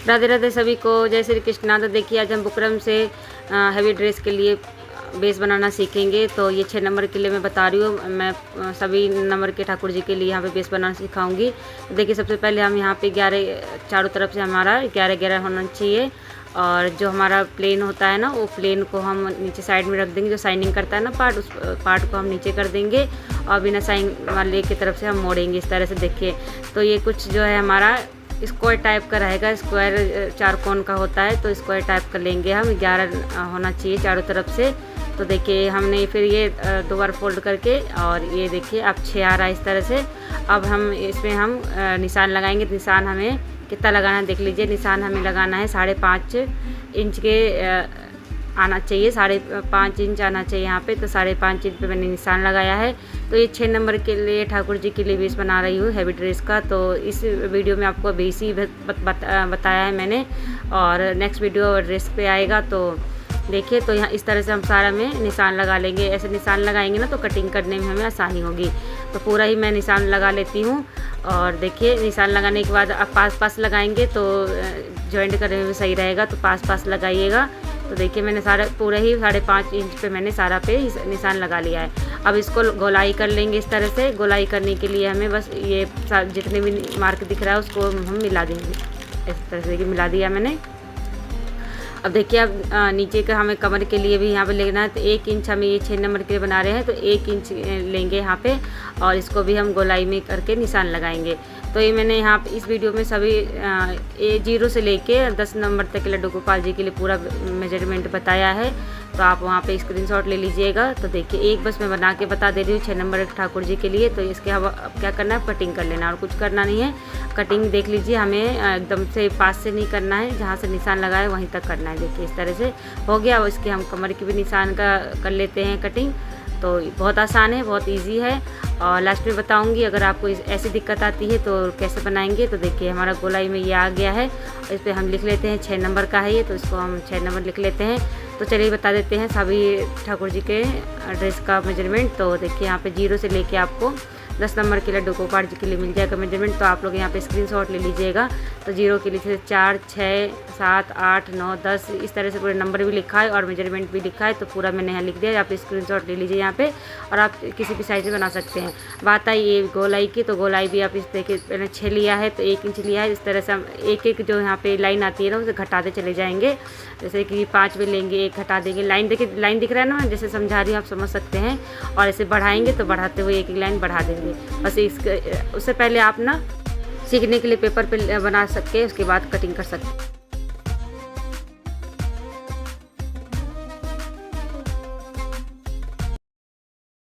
राधे राधे सभी को, जय श्री कृष्णा। तो देखिए आज हम बुकरम से हैवी ड्रेस के लिए बेस बनाना सीखेंगे। तो ये 6 नंबर के लिए मैं बता रही हूँ, मैं सभी नंबर के ठाकुर जी के लिए यहाँ पे बेस बनाना सिखाऊंगी। तो देखिए सबसे पहले हम यहाँ पे 11 चारों तरफ से हमारा 11-11 होना चाहिए। और जो हमारा प्लेन होता है ना, वो प्लेन को हम नीचे साइड में रख देंगे। जो साइनिंग करता है ना पार्ट, उस पार्ट को हम नीचे कर देंगे और बिना साइन वाले की तरफ से हम मोड़ेंगे इस तरह से। देखिए तो ये कुछ जो है हमारा स्क्वायर टाइप का रहेगा। स्क्वायर 4 कोण का होता है, तो स्क्वायर टाइप का लेंगे हम। 11 होना चाहिए चारों तरफ से। तो देखिए हमने फिर ये 2 बार फोल्ड करके, और ये देखिए अब 6 आ रहा है इस तरह से। अब हम इसमें हम निशान लगाएंगे। निशान हमें कितना लगाना है देख लीजिए। निशान हमें लगाना है 5.5 इंच के आना चाहिए, 5.5 इंच आना चाहिए यहाँ पे। तो 5.5 इंच पे मैंने निशान लगाया है। तो ये 6 नंबर के लिए ठाकुर जी के लिए बेस बना रही हूँ हैवी ड्रेस का। तो इस वीडियो में आपको बेस ही बताया है मैंने, और नेक्स्ट वीडियो ड्रेस पे आएगा। तो देखिए तो यहाँ इस तरह से हम सारा में निशान लगा लेंगे। ऐसे निशान लगाएंगे ना तो कटिंग करने में हमें आसानी होगी। तो पूरा ही मैं निशान लगा लेती हूँ। और देखिए निशान लगाने के बाद अब पास लगाएंगे तो जॉइंट करने में सही रहेगा। तो पास लगाइएगा। तो देखिए मैंने सारा पूरा ही 5.5 इंच पे मैंने सारा पे निशान लगा लिया है। अब इसको गोलाई कर लेंगे इस तरह से। गोलाई करने के लिए हमें बस ये जितने भी मार्क दिख रहा है उसको हम मिला देंगे इस तरह से। मिला दिया मैंने। अब देखिए अब नीचे का हमें कमर के लिए भी यहाँ पे लेना है। तो 1 इंच हमें ये 6 नंबर के लिए बना रहे हैं, तो 1 इंच लेंगे यहाँ पे, और इसको भी हम गोलाई में करके निशान लगाएंगे। तो ये मैंने यहाँ पे इस वीडियो में सभी 0 से लेके 10 नंबर तक के लड्डू गोपाल जी के लिए पूरा मेजरमेंट बताया है। तो आप वहाँ पे स्क्रीनशॉट ले लीजिएगा। तो देखिए एक बस मैं बना के बता दे रही हूँ 6 नंबर ठाकुर जी के लिए। तो इसके अब क्या करना है, कटिंग कर लेना और कुछ करना नहीं है। कटिंग देख लीजिए, हमें एकदम से पास से नहीं करना है, जहाँ से निशान लगाए वहीं तक करना है। देखिए इस तरह से हो गया। और इसके हम कमर की भी निशान का कर लेते हैं कटिंग। तो बहुत आसान है, बहुत इजी है। और लास्ट में बताऊंगी अगर आपको ऐसी दिक्कत आती है तो कैसे बनाएंगे। तो देखिए हमारा गोलाई में ये आ गया है। और इस पर हम लिख लेते हैं 6 नंबर का है ये, तो इसको हम 6 नंबर लिख लेते हैं। तो चलिए बता देते हैं सभी ठाकुर जी के ड्रेस का मेजरमेंट। तो देखिए यहाँ पे 0 से लेके आपको 10 नंबर के लड्डू गोपाल जी के लिए मिल जाएगा मेजरमेंट। तो आप लोग यहाँ पे स्क्रीनशॉट ले लीजिएगा। तो 0 के लिए 4, 6, 7, 8, 9, 10 इस तरह से पूरे नंबर भी लिखा है और मेजरमेंट भी लिखा है। तो पूरा मैंने यहाँ लिख दिया। आप स्क्रीनशॉट ले लीजिए यहाँ पे, और आप किसी भी साइज में बना सकते हैं। बात आई ये गोलाई की, तो गोलाई भी आप इस तरीके मैंने 6 लिया है, तो 1 इंच लिया है। इस तरह से हम एक जो यहाँ पे लाइन आती है ना उसे घटाते चले जाएंगे। जैसे कि 5 में लेंगे, 1 घटा देंगे। लाइन देखिए, लाइन दिख रहा है ना, जैसे समझा रही हूँ आप समझ सकते हैं। और ऐसे बढ़ाएंगे तो बढ़ाते हुए एक लाइन बढ़ा देंगे बस। उससे पहले आप ना सीखने के लिए पेपर पे बना सकते हैं, उसके बाद कटिंग कर सकते हैं।